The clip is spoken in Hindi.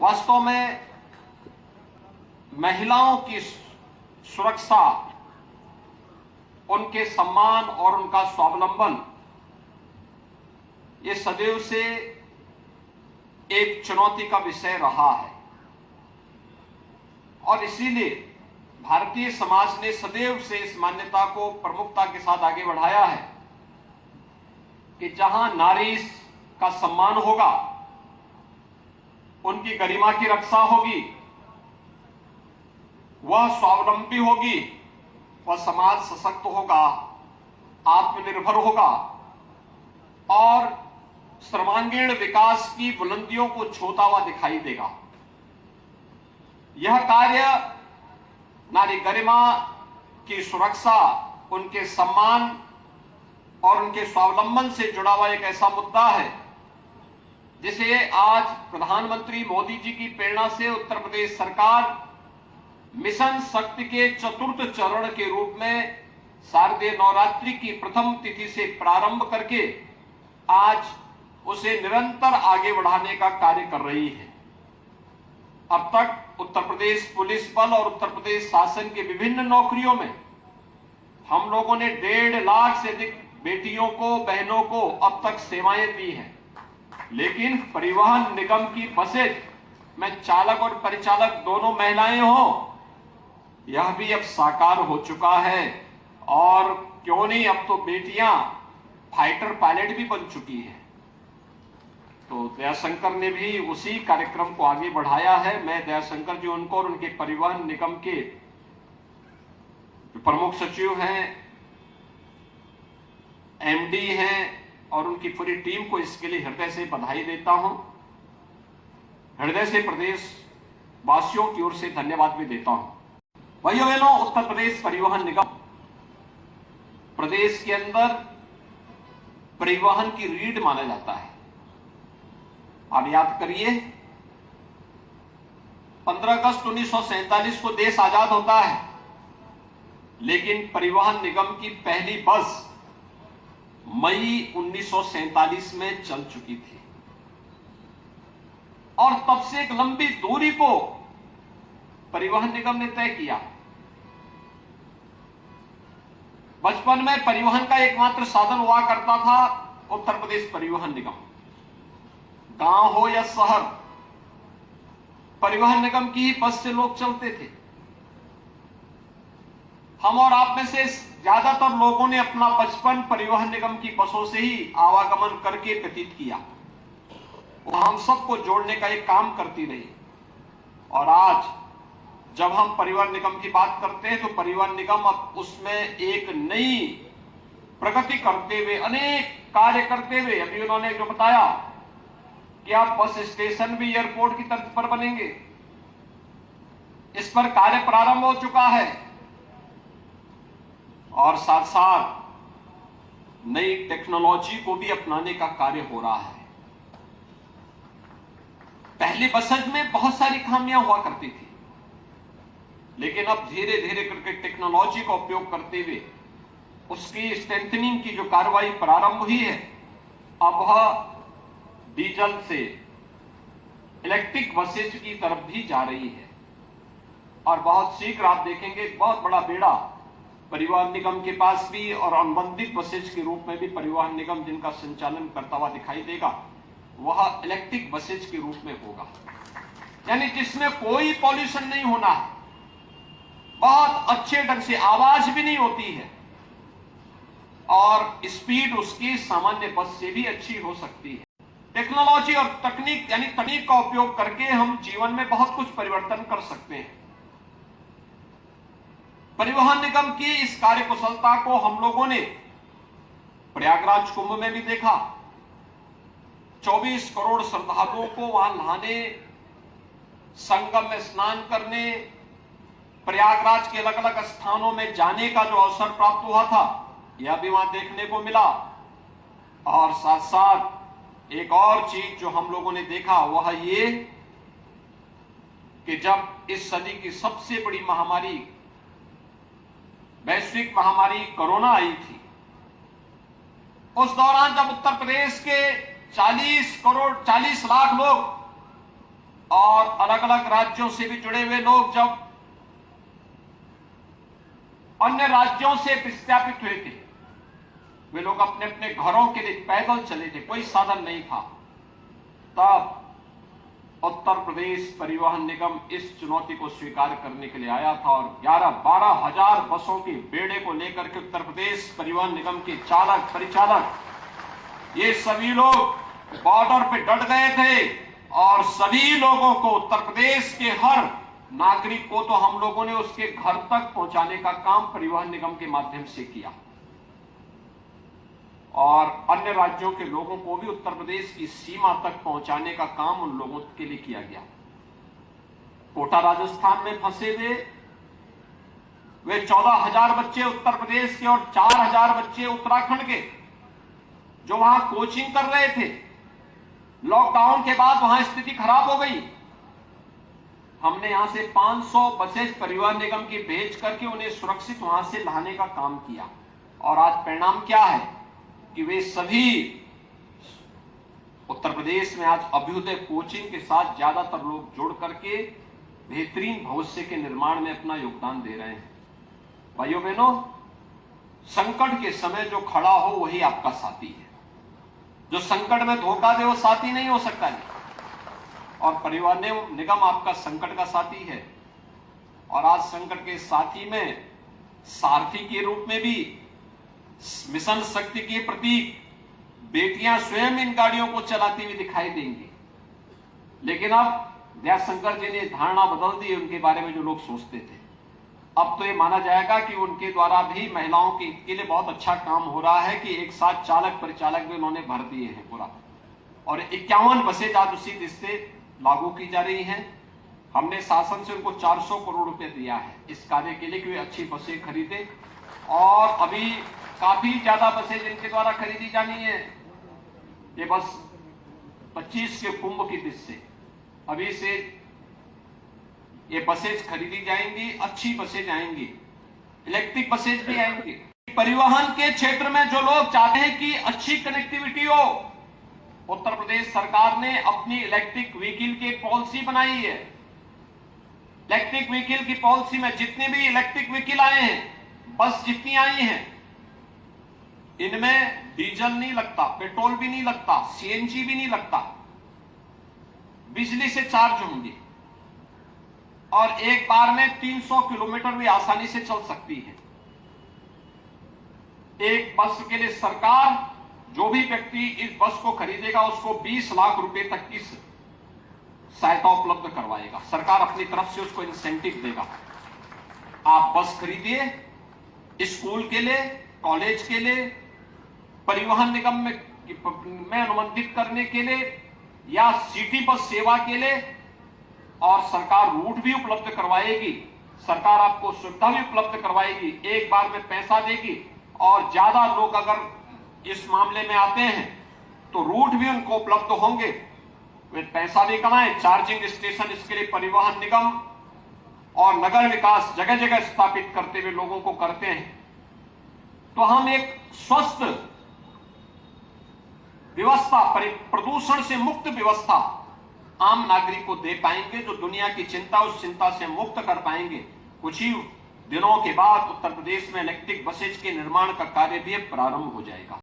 वास्तव में महिलाओं की सुरक्षा, उनके सम्मान और उनका स्वावलंबन ये सदैव से एक चुनौती का विषय रहा है और इसीलिए भारतीय समाज ने सदैव से इस मान्यता को प्रमुखता के साथ आगे बढ़ाया है कि जहां नारी का सम्मान होगा, उनकी गरिमा की रक्षा होगी, वह स्वावलंबी होगी, वह समाज सशक्त होगा, आत्मनिर्भर होगा और सर्वांगीण विकास की बुलंदियों को छूता हुआ दिखाई देगा। यह कार्य नारी गरिमा की सुरक्षा, उनके सम्मान और उनके स्वावलंबन से जुड़ा हुआ एक ऐसा मुद्दा है जिसे आज प्रधानमंत्री मोदी जी की प्रेरणा से उत्तर प्रदेश सरकार मिशन शक्ति के चतुर्थ चरण के रूप में शारदीय नवरात्रि की प्रथम तिथि से प्रारंभ करके आज उसे निरंतर आगे बढ़ाने का कार्य कर रही है। अब तक उत्तर प्रदेश पुलिस बल और उत्तर प्रदेश शासन के विभिन्न नौकरियों में हम लोगों ने 1.5 लाख से अधिक बेटियों को, बहनों को अब तक सेवाएं दी हैं। लेकिन परिवहन निगम की बसें में चालक और परिचालक दोनों महिलाएं हों, यह भी अब साकार हो चुका है और क्यों नहीं, अब तो बेटियां फाइटर पायलट भी बन चुकी हैं। तो दयाशंकर ने भी उसी कार्यक्रम को आगे बढ़ाया है। मैं दयाशंकर जी उनको और उनके परिवहन निगम के प्रमुख सचिव हैं, एमडी हैं और उनकी पूरी टीम को इसके लिए हृदय से बधाई देता हूं। हृदय से प्रदेश वासियों की ओर से धन्यवाद भी देता हूं। भाइयों बहनों, उत्तर प्रदेश परिवहन निगम प्रदेश के अंदर परिवहन की रीढ़ माना जाता है। आप याद करिए, 15 अगस्त 1947 को देश आजाद होता है, लेकिन परिवहन निगम की पहली बस मई 1947 में चल चुकी थी और तब से एक लंबी दूरी को परिवहन निगम ने तय किया। बचपन में परिवहन का एकमात्र साधन हुआ करता था उत्तर प्रदेश परिवहन निगम। गांव हो या शहर, परिवहन निगम की ही बस से लोग चलते थे। हम और आप में से ज्यादातर लोगों ने अपना बचपन परिवहन निगम की बसों से ही आवागमन करके व्यतीत किया। वो हम सबको जोड़ने का एक काम करती रही और आज जब हम परिवहन निगम की बात करते हैं तो परिवहन निगम अब उसमें एक नई प्रगति करते हुए, अनेक कार्य करते हुए, अभी उन्होंने जो बताया कि अब बस स्टेशन भी एयरपोर्ट की तर्ज पर बनेंगे, इस पर कार्य प्रारंभ हो चुका है और साथ साथ नई टेक्नोलॉजी को भी अपनाने का कार्य हो रहा है। पहली बसेज में बहुत सारी खामियां हुआ करती थी, लेकिन अब धीरे धीरे करके टेक्नोलॉजी का उपयोग करते हुए उसकी स्ट्रेंथनिंग की जो कार्रवाई प्रारंभ हुई है, अब वह डीजल से इलेक्ट्रिक बसेज की तरफ भी जा रही है और बहुत शीघ्र आप देखेंगे बहुत बड़ा बेड़ा परिवहन निगम के पास भी और अनुबंधित बसेज के रूप में भी परिवहन निगम जिनका संचालन करता हुआ दिखाई देगा, वह इलेक्ट्रिक बसेज के रूप में होगा, यानी जिसमें कोई पॉल्यूशन नहीं होना है, बहुत अच्छे ढंग से आवाज भी नहीं होती है और स्पीड उसकी सामान्य बस से भी अच्छी हो सकती है। टेक्नोलॉजी और तकनीक यानी तकनीक का उपयोग करके हम जीवन में बहुत कुछ परिवर्तन कर सकते हैं। परिवहन निगम की इस कार्यकुशलता को हम लोगों ने प्रयागराज कुंभ में भी देखा। 24 करोड़ श्रद्धालुओं को वहां नहाने, संगम में स्नान करने, प्रयागराज के अलग अलग स्थानों में जाने का जो अवसर प्राप्त हुआ था, यह भी वहां देखने को मिला। और साथ साथ एक और चीज जो हम लोगों ने देखा वह ये कि जब इस सदी की सबसे बड़ी महामारी, वैश्विक महामारी कोरोना आई थी, उस दौरान जब उत्तर प्रदेश के 40 लाख लोग और अलग अलग राज्यों से भी जुड़े हुए लोग जब अन्य राज्यों से विस्थापित हुए थे, वे लोग अपने अपने घरों के लिए पैदल चले थे, कोई साधन नहीं था, तब उत्तर प्रदेश परिवहन निगम इस चुनौती को स्वीकार करने के लिए आया था और 11-12 हजार बसों के बेड़े को लेकर के उत्तर प्रदेश परिवहन निगम के चालक परिचालक ये सभी लोग बॉर्डर पे डट गए थे और सभी लोगों को, उत्तर प्रदेश के हर नागरिक को तो हम लोगों ने उसके घर तक पहुंचाने का काम परिवहन निगम के माध्यम से किया और अन्य राज्यों के लोगों को भी उत्तर प्रदेश की सीमा तक पहुंचाने का काम उन लोगों के लिए किया गया। कोटा राजस्थान में फंसे हुए वे 14,000 बच्चे उत्तर प्रदेश के और 4,000 बच्चे उत्तराखंड के जो वहां कोचिंग कर रहे थे, लॉकडाउन के बाद वहां स्थिति खराब हो गई। हमने यहां से 500 बसेस परिवहन निगम की भेज करके उन्हें सुरक्षित वहां से लाने का काम किया और आज परिणाम क्या है कि वे सभी उत्तर प्रदेश में आज अभ्युदय कोचिंग के साथ ज्यादातर लोग जुड़ करके बेहतरीन भविष्य के निर्माण में अपना योगदान दे रहे हैं। भाइयों बहनों, संकट के समय जो खड़ा हो वही आपका साथी है। जो संकट में धोखा दे वो साथी नहीं हो सकता है और परिवहन निगम आपका संकट का साथी है और आज संकट के साथी में सारथी के रूप में भी मिशन शक्ति के प्रतीक बेटियां स्वयं इन गाड़ियों को चलाती हुई दिखाई देंगी। लेकिन अब दयाशंकर जी ने धारणा बदल दी उनके बारे में जो लोग सोचते थे। अब तो ये माना जाएगा कि उनके द्वारा भी महिलाओं के हित के लिए बहुत अच्छा काम हो रहा है कि एक साथ चालक परिचालक भी उन्होंने भर दिए हैं पूरा और 51 बसें आज उसी दिशा से लागू की जा रही हैं। हमने शासन से उनको 400 करोड़ रुपए दिया है इस कार्य के लिए कि वे अच्छी बसें खरीदे और अभी काफी ज्यादा बसें जिनके द्वारा खरीदी जानी है। ये बस 25 के कुंभ की दिशा से अभी से ये बसेज खरीदी जाएंगी, अच्छी बसें जाएंगी, इलेक्ट्रिक बसेज भी आएंगी। परिवहन के क्षेत्र में जो लोग चाहते हैं कि अच्छी कनेक्टिविटी हो, उत्तर प्रदेश सरकार ने अपनी इलेक्ट्रिक व्हीकल की पॉलिसी बनाई है। इलेक्ट्रिक व्हीकल की पॉलिसी में जितने भी इलेक्ट्रिक व्हीकल आए हैं, बस जितनी आई हैं, इनमें डीजल नहीं लगता, पेट्रोल भी नहीं लगता, सीएनजी भी नहीं लगता, बिजली से चार्ज होंगी और एक बार में 300 किलोमीटर भी आसानी से चल सकती है। एक बस के लिए सरकार जो भी व्यक्ति इस बस को खरीदेगा उसको 20 लाख रुपए तक की सहायता उपलब्ध करवाएगा। सरकार अपनी तरफ से उसको इंसेंटिव देगा। आप बस खरीदिए, स्कूल के लिए, कॉलेज के लिए, परिवहन निगम में अनुबंधित करने के लिए या सिटी बस सेवा के लिए और सरकार रूट भी उपलब्ध करवाएगी, सरकार आपको सुविधा भी उपलब्ध करवाएगी, एक बार में पैसा देगी और ज्यादा लोग अगर इस मामले में आते हैं तो रूट भी उनको उपलब्ध होंगे, वे पैसा भी कमाएं। चार्जिंग स्टेशन इसके लिए परिवहन निगम और नगर विकास जगह जगह स्थापित करते हुए लोगों को करते हैं। तो हम एक स्वस्थ व्यवस्था, प्रदूषण से मुक्त व्यवस्था आम नागरिक को दे पाएंगे, जो दुनिया की चिंता उस चिंता से मुक्त कर पाएंगे। कुछ ही दिनों के बाद उत्तर प्रदेश में इलेक्ट्रिक बसेज के निर्माण का कार्य भी प्रारंभ हो जाएगा।